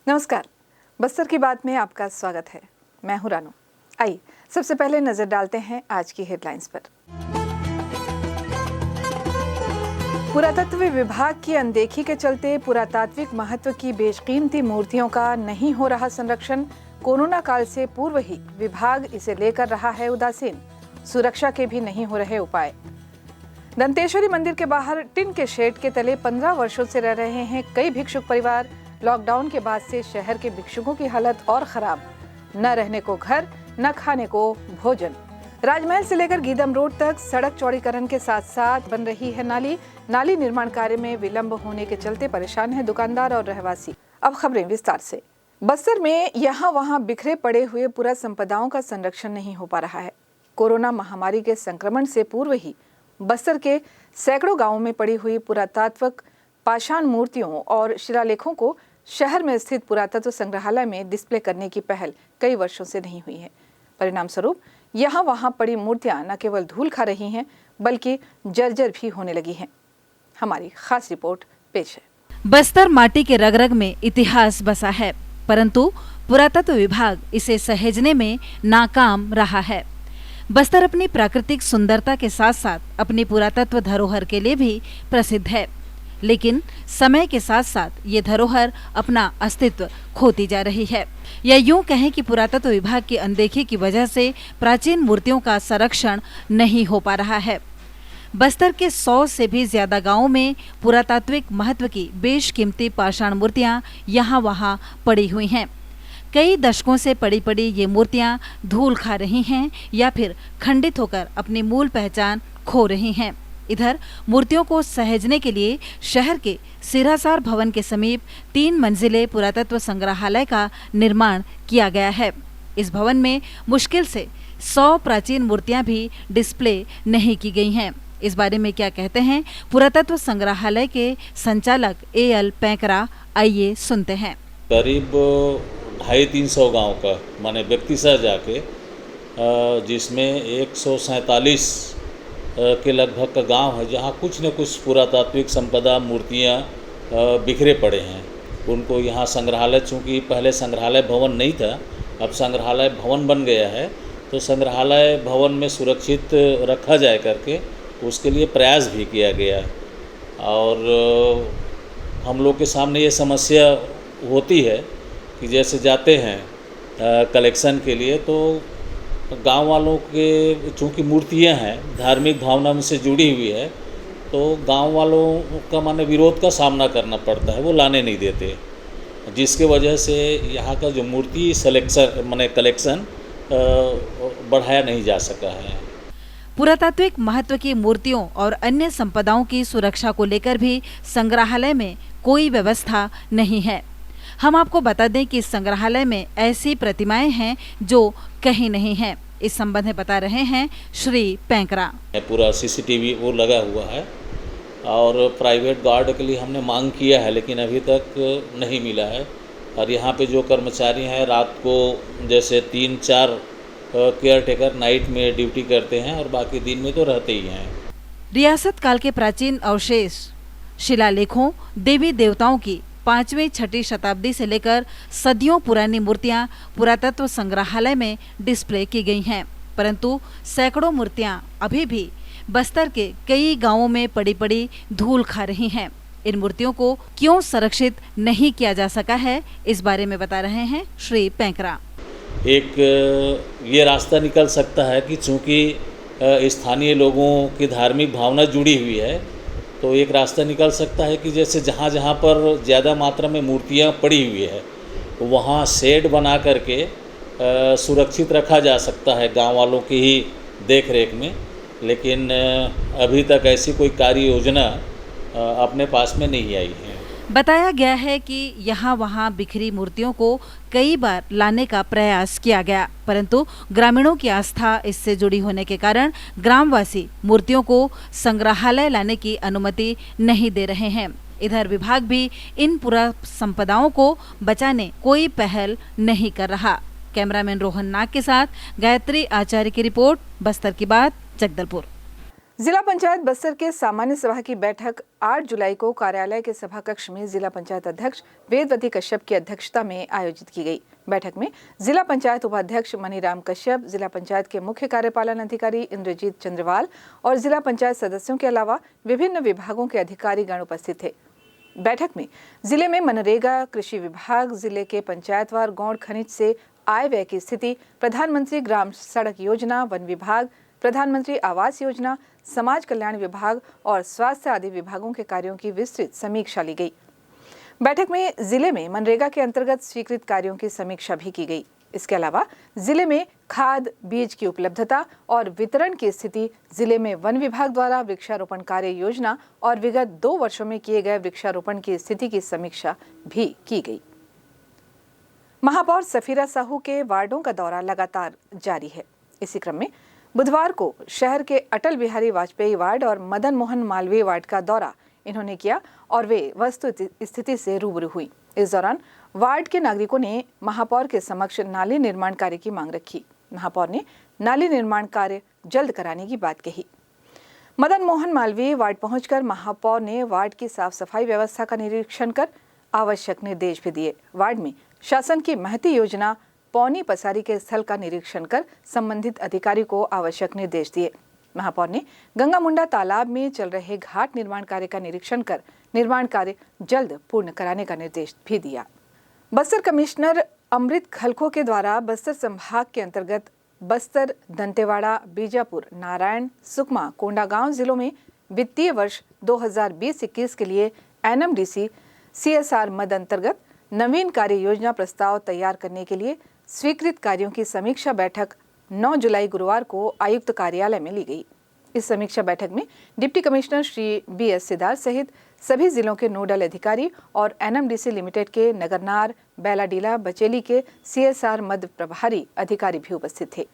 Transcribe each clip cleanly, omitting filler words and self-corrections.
नमस्कार, बस्तर की बात में आपका स्वागत है। मैं हूं रानू। आइए सबसे पहले नजर डालते हैं आज की हेडलाइंस पर। पुरातत्व विभाग की अनदेखी के चलते पुरातात्विक महत्व की बेशकीमती मूर्तियों का नहीं हो रहा संरक्षण। कोरोना काल से पूर्व ही विभाग इसे लेकर रहा है उदासीन। सुरक्षा के भी नहीं हो रहे उपाय। दंतेश्वरी मंदिर के बाहर टिन के शेड के तले 15 वर्षों से रह रहे हैं कई भिक्षुक परिवार। लॉकडाउन के बाद से शहर के भिक्षुकों की हालत और खराब। न रहने को घर, न खाने को भोजन। राजमहल से लेकर गीदम रोड तक सड़क चौड़ीकरण के साथ साथ बन रही है नाली निर्माण कार्य में विलंब होने के चलते परेशान है दुकानदार और रहवासी। अब खबरें विस्तार से। बस्तर में यहाँ वहाँ बिखरे पड़े हुए पुरा संपदाओं का संरक्षण नहीं हो पा रहा है। कोरोना महामारी के संक्रमण से पूर्व ही बस्तर के सैकड़ों गांवों में पड़ी हुई पुरातात्विक पाषाण मूर्तियों और शिलालेखों को शहर में स्थित पुरातत्व संग्रहालय में डिस्प्ले करने की पहल कई वर्षों से नहीं हुई है। परिणाम स्वरूप यहाँ वहाँ पड़ी मूर्तियां न केवल धूल खा रही हैं बल्कि जर्जर भी होने लगी हैं। हमारी खास रिपोर्ट पेश है। बस्तर माटी के रग रग में इतिहास बसा है, परंतु पुरातत्व विभाग इसे सहेजने में नाकाम रहा है। बस्तर अपनी प्राकृतिक सुंदरता के साथ साथ अपनी पुरातत्व धरोहर के लिए भी प्रसिद्ध है, लेकिन समय के साथ साथ ये धरोहर अपना अस्तित्व खोती जा रही है। या यूं कहें कि पुरातत्व विभाग की अनदेखी की वजह से प्राचीन मूर्तियों का संरक्षण नहीं हो पा रहा है। बस्तर के 100 से भी ज्यादा गांवों में पुरातात्विक महत्व की बेशकीमती पाषाण मूर्तियां यहाँ वहाँ पड़ी हुई हैं। कई दशकों से पड़ी ये मूर्तियां धूल खा रही हैं या फिर खंडित होकर अपनी मूल पहचान खो रही हैं। इधर मूर्तियों को सहेजने के लिए शहर के सिरासार भवन के समीप 3 मंजिले पुरातत्व संग्रहालय का निर्माण किया गया है। इस भवन में मुश्किल से 100 प्राचीन मूर्तियां भी डिस्प्ले नहीं की गई हैं। इस बारे में क्या कहते हैं पुरातत्व संग्रहालय के संचालक AL पैंकरा, आइए सुनते हैं। करीब 250-300 गांव का माने व्यक्ति सह जाके जिसमें 147 के लगभग का गांव है जहां कुछ न कुछ पुरातात्विक संपदा मूर्तियां बिखरे पड़े हैं। उनको यहां संग्रहालय, चूँकि पहले संग्रहालय भवन नहीं था, अब संग्रहालय भवन बन गया है, तो संग्रहालय भवन में सुरक्षित रखा जाए करके उसके लिए प्रयास भी किया गया। और हम लोग के सामने ये समस्या होती है कि जैसे जाते हैं कलेक्शन के लिए तो गांव वालों के, चूँकि मूर्तियां हैं धार्मिक भावना से जुड़ी हुई है, तो गांव वालों का माने विरोध का सामना करना पड़ता है, वो लाने नहीं देते, जिसके वजह से यहाँ का जो मूर्ति कलेक्शन बढ़ाया नहीं जा सका है। पुरातात्विक महत्व की मूर्तियों और अन्य संपदाओं की सुरक्षा को लेकर भी संग्रहालय में कोई व्यवस्था नहीं है। हम आपको बता दें कि संग्रहालय में ऐसी प्रतिमाएं हैं जो कहीं नहीं हैं। इस संबंध में बता रहे हैं श्री पैंकरा। पूरा CCTV वो लगा हुआ है और प्राइवेट गार्ड के लिए हमने मांग किया है, लेकिन अभी तक नहीं मिला है। और यहाँ पे जो कर्मचारी हैं रात को जैसे 3-4 केयर टेकर नाइट में ड्यूटी करते हैं और बाकी दिन में तो रहते ही हैं। रियासत काल के प्राचीन अवशेष, शिलालेखों, देवी देवताओं की 5वीं-6वीं शताब्दी से लेकर सदियों पुरानी मूर्तियां पुरातत्व संग्रहालय में डिस्प्ले की गई हैं, परंतु सैकड़ों मूर्तियां अभी भी बस्तर के कई गांवों में पड़ी धूल खा रही हैं। इन मूर्तियों को क्यों संरक्षित नहीं किया जा सका है, इस बारे में बता रहे हैं श्री पैंकरा। एक ये रास्ता निकल सकता है कि चूँकि स्थानीय लोगों की धार्मिक भावना जुड़ी हुई है, तो एक रास्ता निकल सकता है कि जैसे जहाँ जहाँ पर ज़्यादा मात्रा में मूर्तियाँ पड़ी हुई है वहाँ शेड बना करके सुरक्षित रखा जा सकता है गांव वालों की ही देख रेख में। लेकिन अभी तक ऐसी कोई कार्य योजना अपने पास में नहीं आई है। बताया गया है कि यहाँ वहाँ बिखरी मूर्तियों को कई बार लाने का प्रयास किया गया, परंतु ग्रामीणों की आस्था इससे जुड़ी होने के कारण ग्रामवासी मूर्तियों को संग्रहालय लाने की अनुमति नहीं दे रहे हैं। इधर विभाग भी इन पुरा संपदाओं को बचाने कोई पहल नहीं कर रहा। कैमरामैन रोहन नाग के साथ गायत्री आचार्य की रिपोर्ट, बस्तर की बात, जगदलपुर। जिला पंचायत बस्तर के सामान्य सभा की बैठक 8 जुलाई को कार्यालय के सभा कक्ष में जिला पंचायत अध्यक्ष वेदवती कश्यप की अध्यक्षता में आयोजित की गई। बैठक में जिला पंचायत उपाध्यक्ष मनीराम कश्यप, जिला पंचायत के मुख्य कार्यपालन अधिकारी इंद्रजीत चंद्रवाल और जिला पंचायत सदस्यों के अलावा विभिन्न विभागों के अधिकारी गण उपस्थित थे। बैठक में जिले में मनरेगा, कृषि विभाग, जिले के पंचायतवार गौण खनिज से आय व्यय की स्थिति, प्रधानमंत्री ग्राम सड़क योजना, वन विभाग, प्रधानमंत्री आवास योजना, समाज कल्याण विभाग और स्वास्थ्य आदि विभागों के कार्यों की विस्तृत समीक्षा ली गई। बैठक में जिले में मनरेगा के अंतर्गत स्वीकृत कार्यों की समीक्षा भी की गई। इसके अलावा जिले में खाद, बीज की उपलब्धता और वितरण की स्थिति, जिले में वन विभाग द्वारा वृक्षारोपण कार्य योजना और विगत 2 वर्षों में किए गए वृक्षारोपण की स्थिति की समीक्षा भी की गई। महापौर सफीरा साहू के वार्डों का दौरा लगातार जारी है। इसी क्रम में बुधवार को शहर के अटल बिहारी वाजपेयी वार्ड और मदन मोहन मालवीय वार्ड का दौरा इन्होंने किया और वे वस्तु स्थिति से रूबरू हुई। इस दौरान वार्ड के नागरिकों ने महापौर के समक्ष नाली निर्माण कार्य की मांग रखी। महापौर ने नाली निर्माण कार्य जल्द कराने की बात कही। मदन मोहन मालवीय वार्ड पहुंचकर महापौर ने वार्ड की साफ सफाई व्यवस्था का निरीक्षण कर आवश्यक निर्देश भी दिए। वार्ड में शासन की महती योजना पौनी पसारी के स्थल का निरीक्षण कर संबंधित अधिकारी को आवश्यक निर्देश दिए। महापौर ने गंगा मुंडा तालाब में चल रहे घाट निर्माण कार्य का निरीक्षण कर निर्माण कार्य जल्द पूर्ण कराने का निर्देश भी दिया। बस्तर कमिश्नर अमृत खलखो के द्वारा बस्तर संभाग के अंतर्गत बस्तर, दंतेवाड़ा, बीजापुर, नारायण, सुकमा, कोंडागांव जिलों में वित्तीय वर्ष 2020-21 के लिए NMDC CSR मद अंतर्गत नवीन कार्य योजना प्रस्ताव तैयार करने के लिए स्वीकृत कार्यों की समीक्षा बैठक 9 जुलाई गुरुवार को आयुक्त कार्यालय में ली गई। इस समीक्षा बैठक में deputy commissioner Shri BS Sidar सहित सभी जिलों के नोडल अधिकारी और NMDC लिमिटेड के नगरनार, बैलाडीला, बचेली के CSR मद प्रभारी अधिकारी भी उपस्थित थे।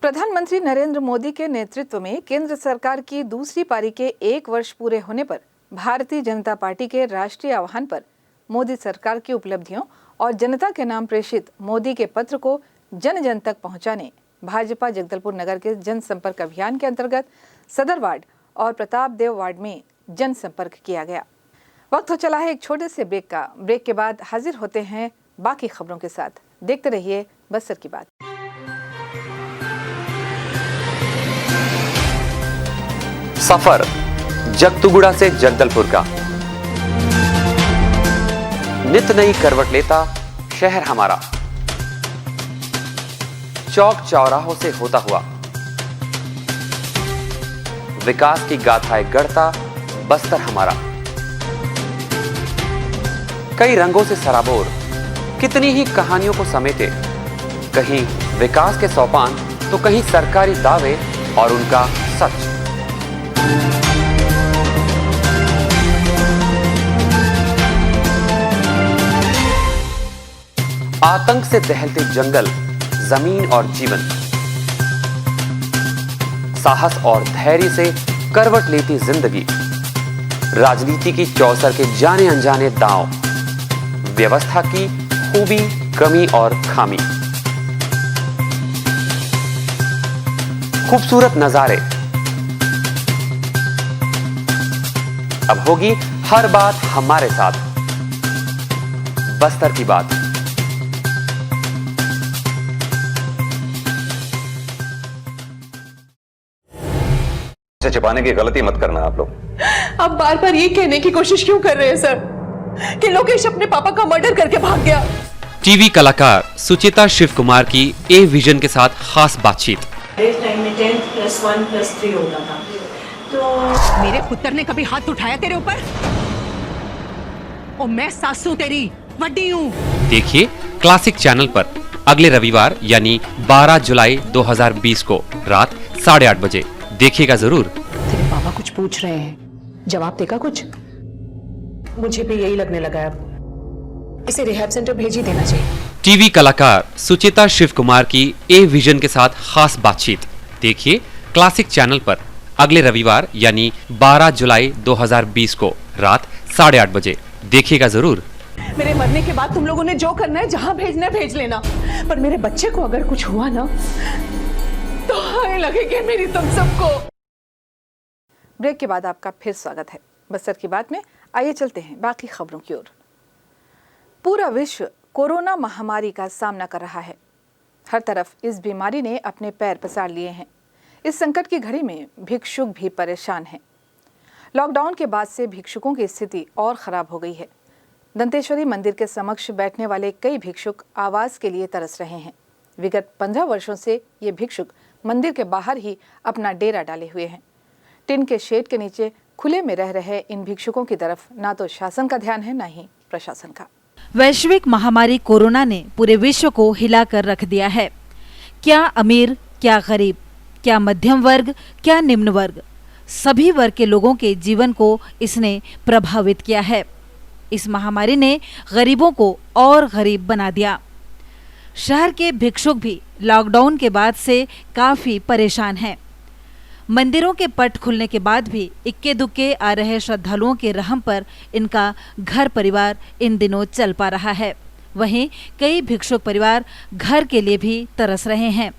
प्रधानमंत्री नरेंद्र मोदी के नेतृत्व में केंद्र सरकार की दूसरी पारी के 1 वर्ष पूरे होने पर भारतीय जनता पार्टी के राष्ट्रीय आह्वान पर मोदी सरकार की उपलब्धियों और जनता के नाम प्रेषित मोदी के पत्र को जन जन तक पहुंचाने भाजपा जगदलपुर नगर के जनसंपर्क अभियान के अंतर्गत सदर वार्ड और प्रताप देव वार्ड में जनसंपर्क किया गया। वक्त हो चला है एक छोटे से ब्रेक का। ब्रेक के बाद हाजिर होते हैं बाकी खबरों के साथ। देखते रहिए बस्तर की बात। सफर जगतुगुड़ा से जगदलपुर का नित नई करवट लेता शहर हमारा, चौक चौराहों से होता हुआ विकास की गाथाएं गढ़ता बस्तर हमारा। कई रंगों से सराबोर कितनी ही कहानियों को समेटे, कहीं विकास के सोपान तो कहीं सरकारी दावे और उनका सच। आतंक से दहलते जंगल, जमीन और जीवन, साहस और धैर्य से करवट लेती जिंदगी, राजनीति की चौसर के जाने अनजाने दांव, व्यवस्था की खूबी, कमी और खामी, खूबसूरत नजारे। अब होगी हर बात हमारे साथ, बस्तर की बात। से छिपाने की गलती मत करना आप लोग। आप बार बार ये कहने की कोशिश क्यों कर रहे हैं सर कि लोकेश अपने पापा का मर्डर करके भाग गया? टीवी कलाकार सुचिता शिव कुमार की ए विजन के साथ खास बातचीत। टाइम में 10+1+3 होता था, तो मेरे पुत्र ने कभी हाथ उठाया तेरे ऊपर? और मैं सासू तेरी वड्डी हूँ। देखिए क्लासिक चैनल पर अगले रविवार यानी 12 जुलाई 2020 को रात 8:30 बजे। देखिएगा जरूर। तेरे पापा कुछ पूछ रहे हैं, जवाब देगा कुछ? मुझे भी यही लगने लगा है, अब इसे रिहैब सेंटर भेज ही देना चाहिए। टीवी कलाकार सुचिता शिव कुमार की ए विजन के साथ खास बातचीत देखिए क्लासिक चैनल पर अगले रविवार यानी 12 जुलाई 2020 को रात 8:30 बजे। देखिएगा जरूर। मेरे मरने के बाद तुम लोगों ने जो करना है, जहां भेजना है भेज लेना, पर मेरे बच्चे को अगर कुछ हुआ ना तो हाय लगेगी मेरी तुम सबको। ब्रेक के बाद आपका फिर स्वागत है। बस्तर की बात में आइए चलते हैं बाकी खबरों की ओर। पूरा विश्व कोरोना महामारी का सामना कर रहा है। हर तरफ इस बीमारी ने अपने पैर पसार लिए हैं। इस संकट की घड़ी में भिक्षुक भी परेशान हैं। लॉकडाउन के बाद से भिक्षुकों की स्थिति और खराब हो गई है। दंतेश्वरी मंदिर के समक्ष बैठने वाले कई भिक्षुक आवास के लिए तरस रहे हैं। विगत 15 वर्षों से ये भिक्षुक मंदिर के बाहर ही अपना डेरा डाले हुए हैं। टिन के शेड के नीचे खुले में रह रहे इन भिक्षुकों की तरफ ना तो शासन का ध्यान है, ना ही प्रशासन का। वैश्विक महामारी कोरोना ने पूरे विश्व को हिला कर रख दिया है। क्या अमीर, क्या गरीब, क्या मध्यम वर्ग, क्या निम्न वर्ग, सभी वर्ग के लोगों के जीवन को इसने प्रभावित किया है। इस महामारी ने गरीबों को और गरीब बना दिया। शहर के भिक्षुक भी लॉकडाउन के बाद से काफी परेशान हैं। मंदिरों के पट खुलने के बाद भी इक्के दुक्के आ रहे श्रद्धालुओं के रहम पर इनका घर परिवार इन दिनों चल पा रहा है। वहीं कई भिक्षुक परिवार घर के लिए भी तरस रहे हैं।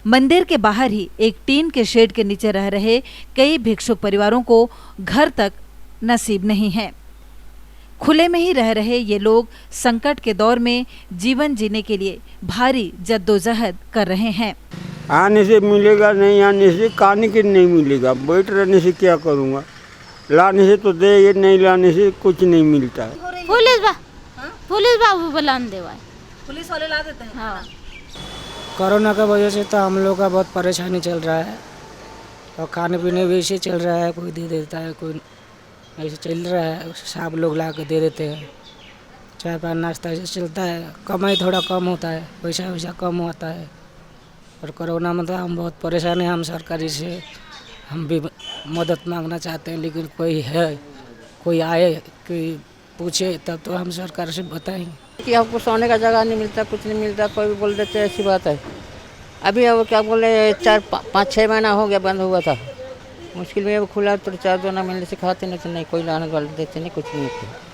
मंदिर के बाहर ही एक टीन के शेड के नीचे रह रहे कई भिक्षुक परिवारों को घर तक नसीब नहीं है। खुले में ही रह रहे ये लोग संकट के दौर में जीवन जीने के लिए भारी जद्दोजहद कर रहे हैं। आने से मिलेगा, नहीं आने से खाने के नहीं मिलेगा। बैठ रहने से क्या करूँगा? लाने से तो दे, नहीं लाने से कुछ नहीं मिलता है। पुलिस बाबू बुलान देवा, पुलिस वाले ला देते हैं। हाँ। कोरोना की वजह से तो हम लोग का बहुत परेशानी चल रहा है और खाने पीने भी ऐसे चल रहा है। कोई दे देता है, कोई ऐसे चल रहा है। सब लोग ला के दे देते हैं। चाय पानी नाश्ता ऐसे चलता है। कमाई थोड़ा कम होता है, पैसा वैसा कम होता है। और कोरोना में तो हम बहुत परेशान हैं। हम सरकारी से हम भी मदद मांगना चाहते हैं, लेकिन कोई है, कोई आए, कोई पूछे तब तो हम सरकार से बताएंगे कि आपको सोने का जगह नहीं मिलता, कुछ नहीं मिलता। कोई भी बोल देते ऐसी बात है। अभी अब क्या बोले, 4-5-6 महीना हो गया बंद हुआ था। मुश्किल में अब खुला तो 4 ना मिलने से खाते नहीं तो नहीं, कोई लाने वाले देते नहीं, कुछ नहीं देते।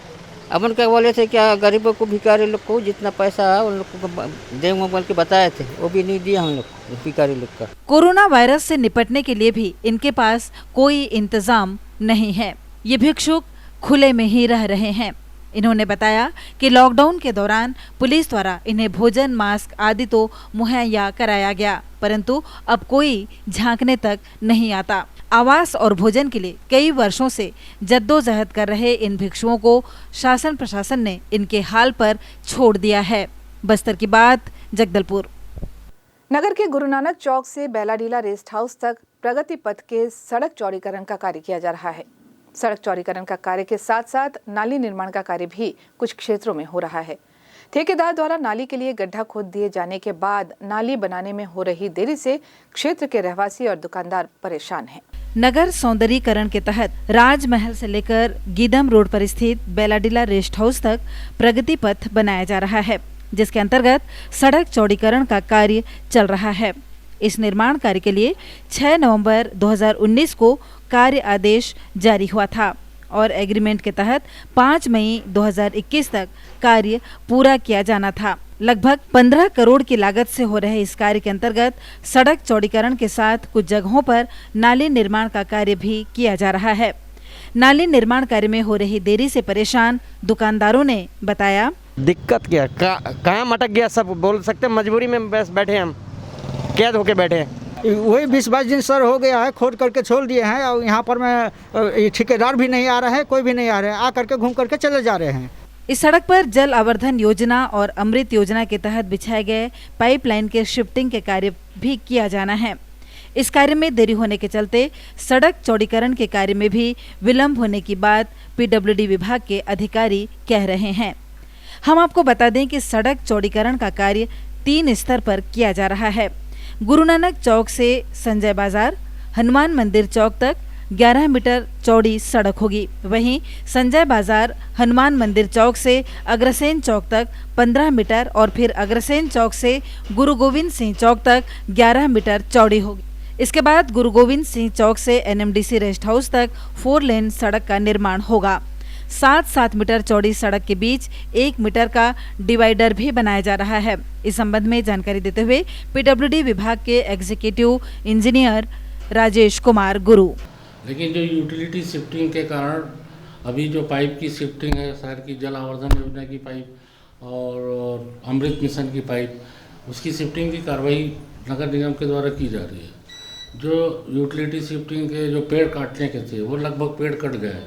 अब उनका बोले थे क्या गरीबों को, भिखारी लोग को जितना पैसा है उन लोग को देंगे बोल के बताए थे, वो भी नहीं दिया हम लोग भिखारी लोग का। कोरोना वायरस से निपटने के लिए भी इनके पास कोई इंतजाम नहीं है। ये भिक्षुक खुले में ही रह रहे हैं। इन्होंने बताया कि लॉकडाउन के दौरान पुलिस द्वारा इन्हें भोजन, मास्क आदि तो मुहैया कराया गया, परंतु अब कोई झांकने तक नहीं आता। आवास और भोजन के लिए कई वर्षों से जद्दोजहद कर रहे इन भिक्षुओं को शासन प्रशासन ने इनके हाल पर छोड़ दिया है। बस्तर की बात, जगदलपुर। नगर के गुरु नानक चौक से बेलाडीला रेस्ट हाउस तक प्रगति पथ के सड़क चौड़ीकरण का कार्य किया जा रहा है। सड़क चौड़ीकरण का कार्य के साथ साथ नाली निर्माण का कार्य भी कुछ क्षेत्रों में हो रहा है। ठेकेदार द्वारा नाली के लिए गड्ढा खोद दिए जाने के बाद नाली बनाने में हो रही देरी से क्षेत्र के रहवासी और दुकानदार परेशान हैं। नगर सौंदर्यीकरण के तहत राजमहल से लेकर गीदम रोड पर स्थित बेलाडीला रेस्ट हाउस तक प्रगति पथ बनाया जा रहा है, जिसके अंतर्गत सड़क चौड़ीकरण का कार्य चल रहा है। इस निर्माण कार्य के लिए 6 नवंबर 2019 को कार्य आदेश जारी हुआ था और एग्रीमेंट के तहत 5 मई 2021 तक कार्य पूरा किया जाना था। लगभग 15 करोड़ की लागत से हो रहे इस कार्य के अंतर्गत सड़क चौड़ीकरण के साथ कुछ जगहों पर नाली निर्माण का कार्य भी किया जा रहा है। नाली निर्माण कार्य में हो रही देरी से परेशान दुकानदारों ने बताया, दिक्कत क्या, कहाँ अटक गया सब बोल सकते, मजबूरी में बस बैठे हम, कैद होके बैठे हैं। वही 20-22 दिन सर हो गया है, खोद करके छोड़ दिए हैं और यहाँ पर मैं ठेकेदार भी नहीं आ रहा है, कोई भी नहीं आ रहा है, आ करके घूम करके चले जा रहे हैं। इस सड़क पर जल आवर्धन योजना और अमृत योजना के तहत बिछाए गए पाइपलाइन के शिफ्टिंग के कार्य भी किया जाना है। इस कार्य में देरी होने के चलते सड़क चौड़ीकरण के कार्य में भी विलंब होने की बात पीडब्ल्यूडी विभाग के अधिकारी कह रहे हैं। हम आपको बता दें कि सड़क चौड़ीकरण का कार्य 3 स्तर पर किया जा रहा है। गुरु नानक चौक से संजय बाजार, हनुमान मंदिर चौक तक 11 मीटर चौड़ी सड़क होगी। वहीं संजय बाजार, हनुमान मंदिर चौक से अग्रसेन चौक तक 15 मीटर और फिर अग्रसेन चौक से गुरु गोविंद सिंह चौक तक 11 मीटर चौड़ी होगी। इसके बाद गुरु गोविंद सिंह चौक से एनएमडीसी रेस्ट हाउस तक 4 लेन सड़क का निर्माण होगा। 7-7 मीटर चौड़ी सड़क के बीच 1 मीटर का डिवाइडर भी बनाया जा रहा है। इस संबंध में जानकारी देते हुए पीडब्ल्यूडी विभाग के एग्जीक्यूटिव इंजीनियर राजेश कुमार गुरु, लेकिन जो यूटिलिटी शिफ्टिंग के कारण अभी जो पाइप की शिफ्टिंग है, शहर की जल आवर्धन योजना की पाइप और अमृत मिशन की पाइप, उसकी शिफ्टिंग की कार्रवाई नगर निगम के द्वारा की जा रही है। जो यूटिलिटी शिफ्टिंग के जो पेड़ काटने के थे वो लगभग पेड़ कट गए।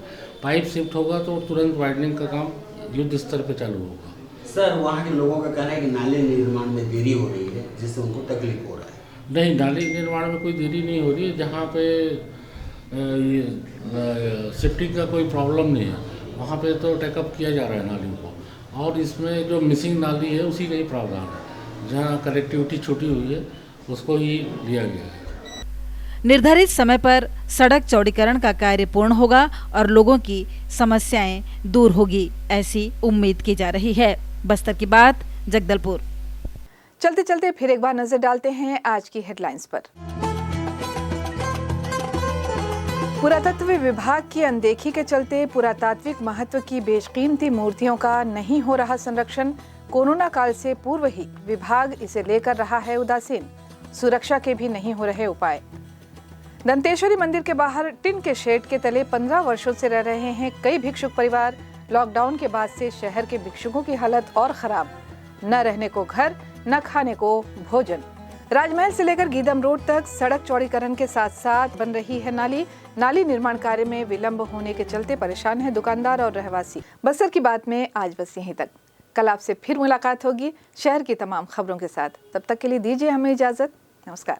पाइप शिफ्ट होगा तो तुरंत वाइडनिंग का काम युद्ध स्तर पे चालू होगा। सर, वहाँ के लोगों का कहना है कि नाले निर्माण में देरी हो रही है जिससे उनको तकलीफ हो रहा है। नहीं, नाले निर्माण में कोई देरी नहीं हो रही है। जहाँ पे शिफ्टिंग का कोई प्रॉब्लम नहीं है वहाँ पे तो टेकअप किया जा रहा है नालियों को, और इसमें जो मिसिंग नाली है उसी का ही प्रावधान है। जहाँ कनेक्टिविटी छूटी हुई है उसको ही लिया गया है। निर्धारित समय पर सड़क चौड़ीकरण का कार्य पूर्ण होगा और लोगों की समस्याएं दूर होगी, ऐसी उम्मीद की जा रही है। बस्तर की बात, जगदलपुर। चलते चलते फिर एक बार नजर डालते हैं आज की हेडलाइंस पर। पुरातत्व विभाग की अनदेखी के चलते पुरातात्विक महत्व की बेशकीमती मूर्तियों का नहीं हो रहा संरक्षण। कोरोना काल से पूर्व ही विभाग इसे लेकर रहा है उदासीन। सुरक्षा के भी नहीं हो रहे उपाय। दंतेश्वरी मंदिर के बाहर टिन के शेड के तले 15 वर्षों से रह रहे हैं कई भिक्षुक परिवार। लॉकडाउन के बाद से शहर के भिक्षुकों की हालत और खराब, न रहने को घर, न खाने को भोजन। राजमहल से लेकर गीदम रोड तक सड़क चौड़ीकरण के साथ साथ बन रही है नाली निर्माण कार्य में विलंब होने के चलते परेशान है दुकानदार और रहवासी। बस्तर की बात में आज बस यहीं तक। कल आपसे फिर मुलाकात होगी शहर की तमाम खबरों के साथ। तब तक के लिए दीजिए हमें इजाजत। नमस्कार।